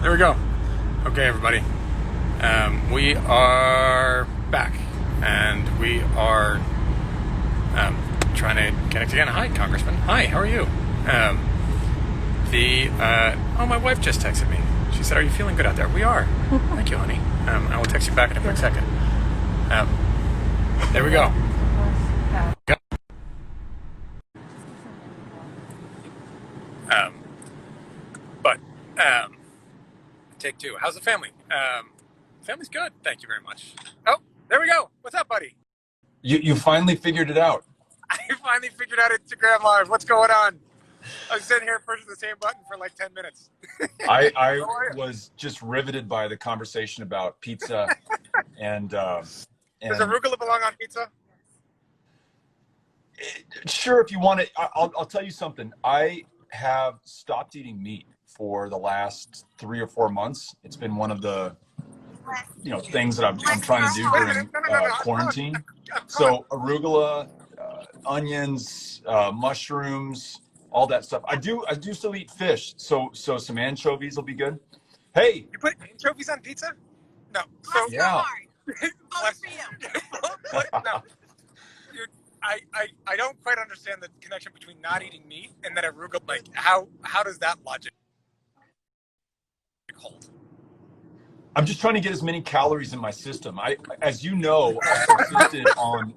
There we go. Okay, everybody. We are back, and we are trying to connect again. Hi, Congressman. Hi, how are you? My wife just texted me. She said, "Are you feeling good out there?" We are. Thank you, honey. I will text you back in a quick second. There we go. But take two. How's the family? Family's good. Thank you very much. Oh, there we go. What's up, buddy? You finally figured it out. I finally figured out Instagram Live. What's going on? I was sitting here pushing the same button for like 10 minutes. I was just riveted by the conversation about pizza and Does arugula belong on pizza? Sure, if you want it. I'll tell you something. I have stopped eating meat for the last 3 or 4 months. It's been one of the things that I'm trying to do during quarantine. So arugula, onions, mushrooms, all that stuff. I do still eat fish. So some anchovies will be good. Hey, you put anchovies on pizza? No. So yeah. No. Dude, I don't quite understand the connection between not eating meat and then arugula. Like how does that logic hold? I'm just trying to get as many calories in my system. As you know, I subsisted on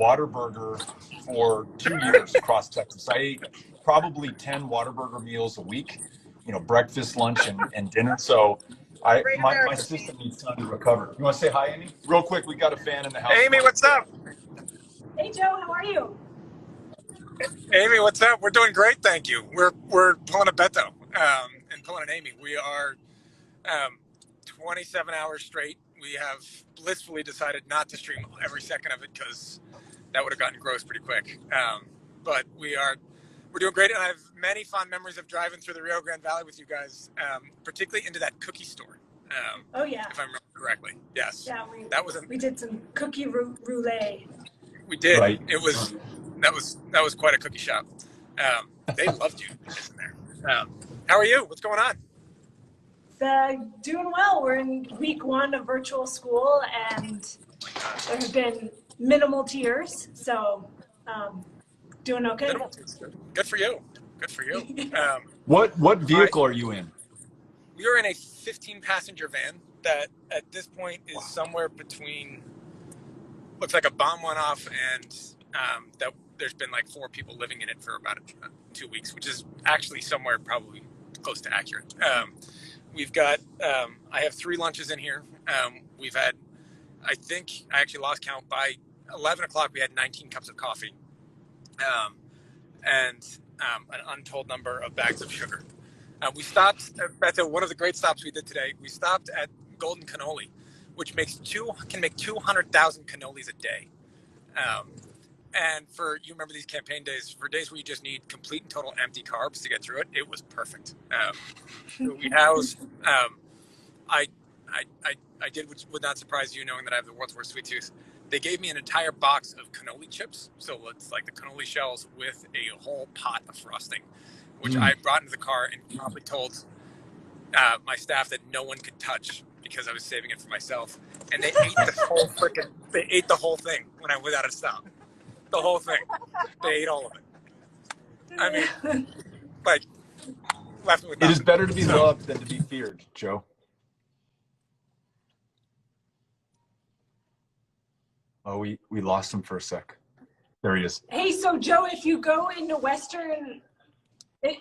Whataburger for 2 years across Texas. I ate probably 10 Whataburger meals a week, breakfast, lunch, and dinner. So my system needs time to recover. You want to say hi, Amy? Real quick, we got a fan in the house. Amy, what's up? Hey, Joe, how are you? Amy, what's up? We're doing great, thank you. We're pulling a Beto and pulling an Amy. We are 27 hours straight. We have blissfully decided not to stream every second of it because that would have gotten gross pretty quick. But we're doing great, and I have many fond memories of driving through the Rio Grande Valley with you guys, particularly into that cookie store. Oh yeah, if I remember correctly. Yes. Yeah, we did some cookie roulette. We did. Right. That was quite a cookie shop. They loved you in there. How are you? What's going on? Doing well. We're in week 1 of virtual school, and there have been minimal tears, so doing okay. Minimal tears. Good for you. Good for you. What vehicle are you in? We are in a 15-passenger van that at this point is somewhere between, looks like a bomb went off, and that there's been like 4 people living in it for about 2 weeks, which is actually somewhere probably close to accurate. We've got, I have 3 lunches in here. We've had, I think, I actually lost count. By 11 o'clock, we had 19 cups of coffee and an untold number of bags of sugar. We stopped at one of the great stops we did today. We stopped at Golden Cannoli, which can make 200,000 cannolis a day. And you remember these campaign days, for days where you just need complete and total empty carbs to get through it, it was perfect. We housed, I did, which would not surprise you knowing that I have the world's worst sweet tooth. They gave me an entire box of cannoli chips. So it's like the cannoli shells with a whole pot of frosting, which I brought into the car and promptly told my staff that no one could touch because I was saving it for myself. And they ate the whole thing when I was out of stop. The whole thing. They ate all of it. I mean, like, left with nothing. It is better to be loved than to be feared, Joe. Oh, we lost him for a sec. There he is. Hey, so Joe, if you go into Western, if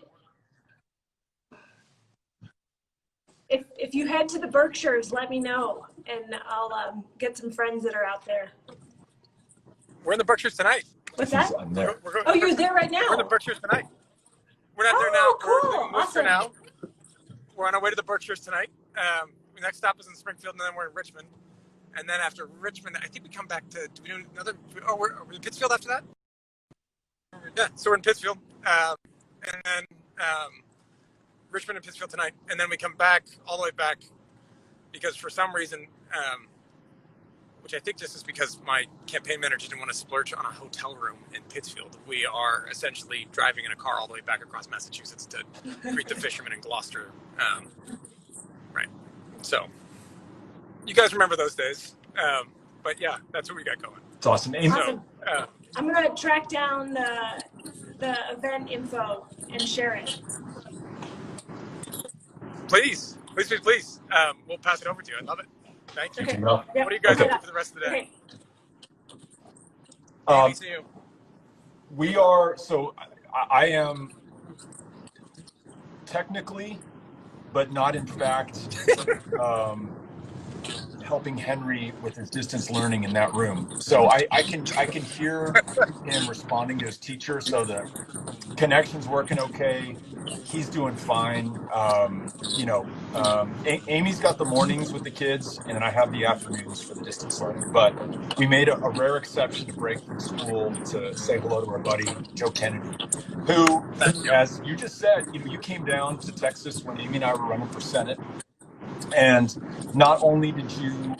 you head to the Berkshires, let me know, and I'll get some friends that are out there. We're in the Berkshires tonight. What's that? We're You're there right now? We're in the Berkshires tonight. We're not there now. Cool. We're in Worcester Awesome. now. We're on our way to the Berkshires tonight. The next stop is in Springfield, and then we're in Richmond. And then after Richmond, I think we come back to, do we do another, are we in Pittsfield after that? Yeah, so we're in Pittsfield. And then Richmond and Pittsfield tonight. And then we come back, all the way back, because for some reason, which I think just is because my campaign manager didn't want to splurge on a hotel room in Pittsfield. We are essentially driving in a car all the way back across Massachusetts to greet the fishermen in Gloucester. you guys remember those days. But yeah, that's what we got going. It's awesome. Awesome. I'm gonna track down the event info and share it. Please. We'll pass it over to you. I love it. Thank you. Okay. Well, Yep. What are you guys Okay. up to for the rest of the day? Okay. Amy, to you. We are, so I am technically, but not in fact, helping Henry with his distance learning in that room. So I can hear him responding to his teacher. So the connection's working okay. He's doing fine. Amy's got the mornings with the kids, and then I have the afternoons for the distance learning. But we made a rare exception to break from school to say hello to our buddy Joe Kennedy, who, as you just said, you came down to Texas when Amy and I were running for Senate. And not only did you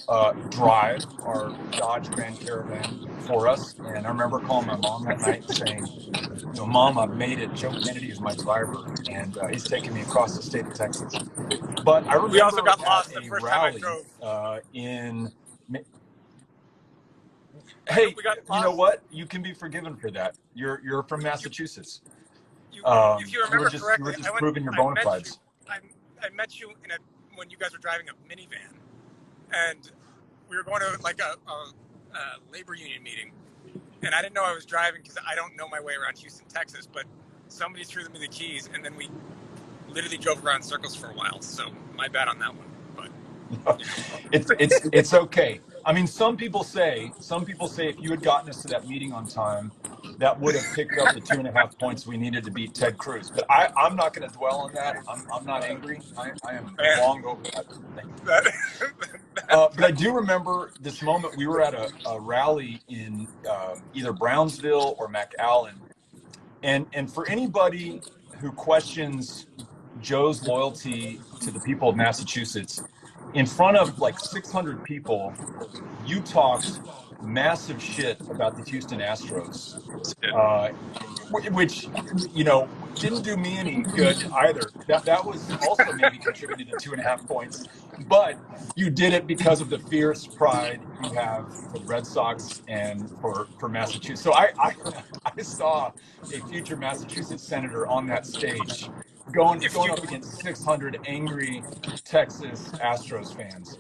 drive our Dodge Grand Caravan for us, and I remember calling my mom that night saying, Mom, I've made it. Joe Kennedy is my driver, and he's taking me across the state of Texas. But I remember We also got lost at the a first time I rally drove. Hey, We got you know lost. what? You can be forgiven for that. You're from Massachusetts. If you remember you correctly, were just proving your bona fides. I met you when you guys were driving a minivan, and we were going to like a labor union meeting, and I didn't know I was driving because I don't know my way around Houston, Texas. But somebody threw me the keys, and then we literally drove around circles for a while. So my bad on that one. But it's okay. I mean, some people say if you had gotten us to that meeting on time, that would have picked up the 2.5 points we needed to beat Ted Cruz. But I'm not going to dwell on that. I'm not angry. I am long over that. But I do remember this moment. We were at a rally in either Brownsville or McAllen, and for anybody who questions Joe's loyalty to the people of Massachusetts, in front of like 600 people, you talked massive shit about the Houston Astros, which didn't do me any good either. That was also maybe contributed to 2.5 points, but you did it because of the fierce pride you have for the Red Sox and for Massachusetts. So I saw a future Massachusetts senator on that stage going up against 600 angry Texas Astros fans.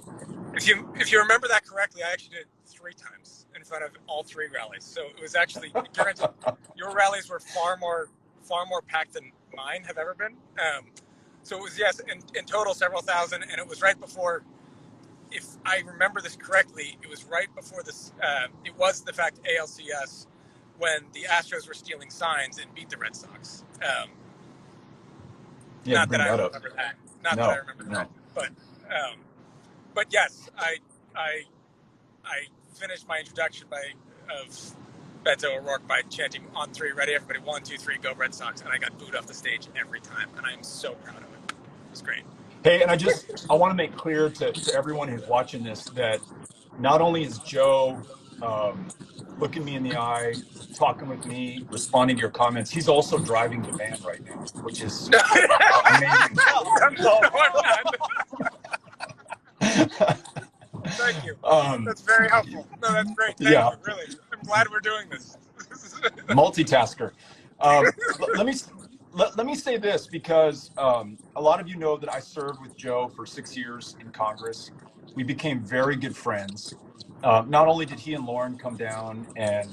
If you remember that correctly, I actually did it 3 times in front of all 3 rallies. So it was actually, granted, your rallies were far more packed than mine have ever been. So it was, yes, in total several thousand, and it was right before, if I remember this correctly, it was right before this. It was the fact ALCS when the Astros were stealing signs and beat the Red Sox. Not that I remember that. Not that I remember that. But yes, I finished my introduction of Beto O'Rourke by chanting on 3, ready, everybody, 1, 2, 3, go Red Sox, and I got booed off the stage every time, and I am so proud of it. It was great. Hey, and I want to make clear to everyone who's watching this that not only is Joe looking me in the eye, talking with me, responding to your comments, he's also driving the van right now, which is amazing. No, I'm not. Thank you. That's very helpful. No, that's great. Thank you, really. I'm glad we're doing this. Multitasker. Let me say this, because a lot of you know that I served with Joe for 6 years in Congress. We became very good friends. Not only did he and Lauren come down and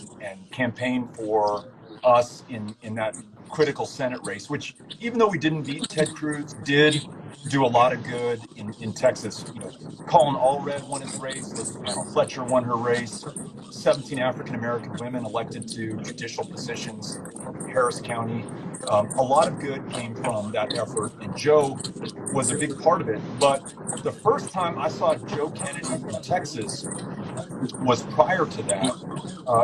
campaign for us in that critical Senate race, which, even though we didn't beat Ted Cruz, did do a lot of good in Texas. Colin Allred won his race. Elizabeth Panel Fletcher won her race. 17 African-American women elected to judicial positions in Harris County. A lot of good came from that effort, and Joe was a big part of it. But the first time I saw Joe Kennedy in Texas was prior to that.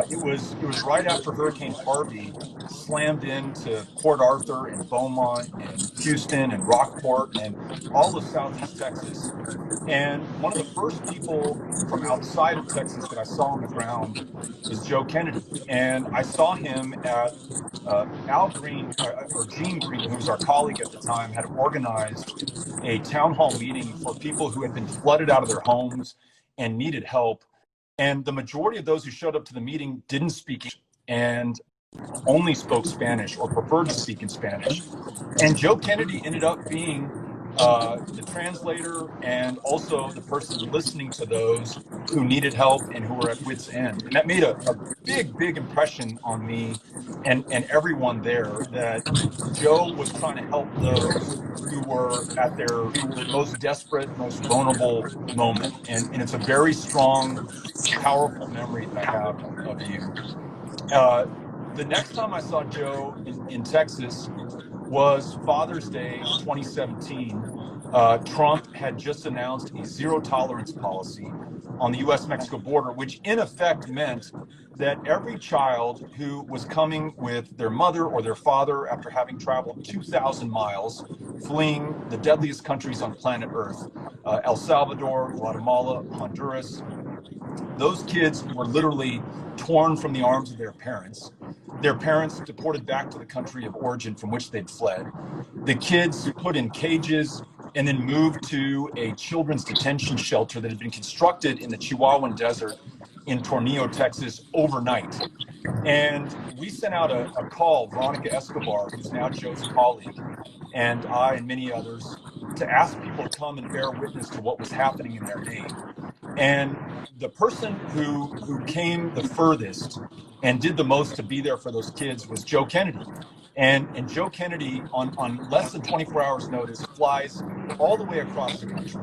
It was right after Hurricane Harvey slammed into Port Arthur and Beaumont and Houston and Rockport and all of Southeast Texas. And one of the first people from outside of Texas that I saw on the ground was Joe Kennedy. And I saw him at Al Green, or Gene Green, who was our colleague at the time, had organized a town hall meeting for people who had been flooded out of their homes and needed help. And the majority of those who showed up to the meeting didn't speak English and only spoke Spanish or preferred to speak in Spanish. And Joe Kennedy ended up being the translator and also the person listening to those who needed help and who were at wit's end. And that made a big impression on me and everyone there, that Joe was trying to help those who were at their most desperate, most vulnerable moment. And it's a very strong, powerful memory that I have of you. The next time I saw Joe in Texas was Father's Day 2017. Trump had just announced a zero tolerance policy on the US-Mexico border, which in effect meant that every child who was coming with their mother or their father after having traveled 2,000 miles, fleeing the deadliest countries on planet Earth, El Salvador, Guatemala, Honduras, those kids were literally torn from the arms of their parents deported back to the country of origin from which they'd fled. The kids put in cages and then moved to a children's detention shelter that had been constructed in the Chihuahuan Desert in Tornillo, Texas, overnight. And we sent out a call, Veronica Escobar, who's now Joe's colleague, and I and many others, to ask people to come and bear witness to what was happening in their name. And the person who came the furthest and did the most to be there for those kids was Joe Kennedy. And Joe Kennedy, on less than 24 hours notice, flies all the way across the country.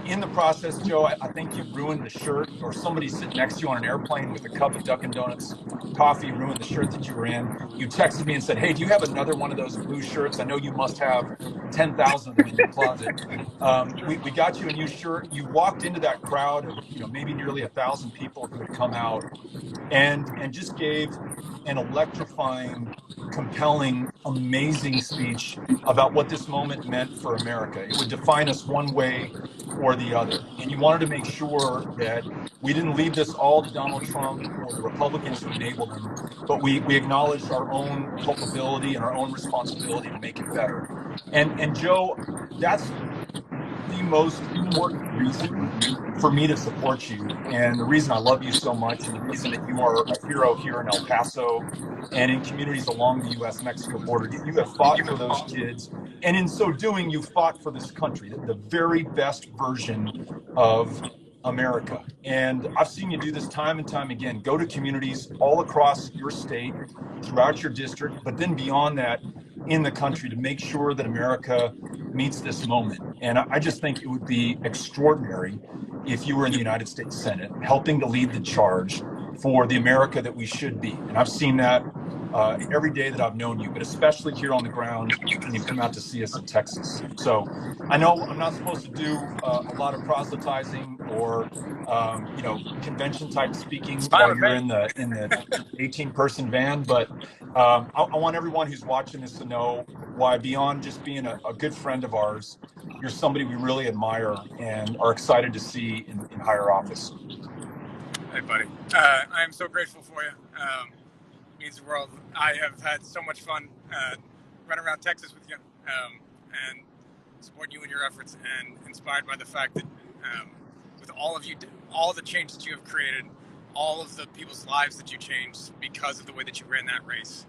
In the process, Joe, I think you ruined the shirt, or somebody sitting next to you on an airplane with a cup of Dunkin' Donuts coffee ruined the shirt that you were in. You texted me and said, hey, do you have another one of those blue shirts? I know you must have 10,000 of them in your closet. We got you a new shirt. You walked into that crowd of, maybe nearly 1,000 people who had come out and just gave an electrifying, compelling, amazing speech about what this moment meant for America. It would define us one way or the other. And you wanted to make sure that we didn't leave this all to Donald Trump or the Republicans who enabled him, but we acknowledged our own culpability and our own responsibility to make it better. And Joe, that's the most important reason for me to support you, and the reason I love you so much, and the reason that you are a hero here in El Paso and in communities along the US-Mexico border. You have fought for those kids, and in so doing, you fought for this country, the very best version of America. And I've seen you do this time and time again. Go to communities all across your state, throughout your district, but then beyond that, in the country, to make sure that America meets this moment. And I just think it would be extraordinary if you were in the United States Senate, helping to lead the charge for the America that we should be. And I've seen that every day that I've known you, but especially here on the ground when you come out to see us in Texas. So I know I'm not supposed to do a lot of proselytizing or convention type speaking while you're in the 18-person van, but I want everyone who's watching this to know why, beyond just being a good friend of ours, you're somebody we really admire and are excited to see in higher office. Hey, buddy. I am so grateful for you. Means the world. I have had so much fun running around Texas with you and supporting you in your efforts, and inspired by the fact that with all of you, all the change that you have created, all of the people's lives that you changed because of the way that you ran that race,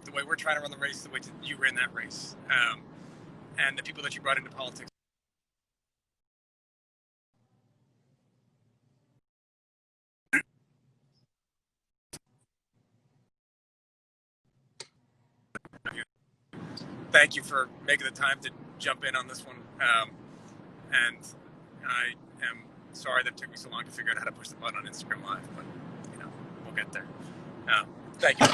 the way we're trying to run the race, the way you ran that race, and the people that you brought into politics. Thank you for making the time to jump in on this one. And I am sorry that it took me so long to figure out how to push the button on Instagram Live, but we'll get there. Thank you.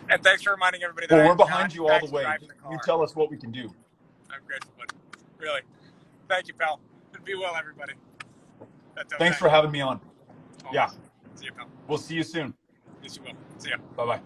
And thanks for reminding everybody that we're behind you all the way. You tell us what we can do. I'm grateful, buddy. Really. Thank you, pal. Be well, everybody. Thanks for having me on. Always. Yeah. See you, pal. We'll see you soon. Yes, you will. See ya. Bye-bye.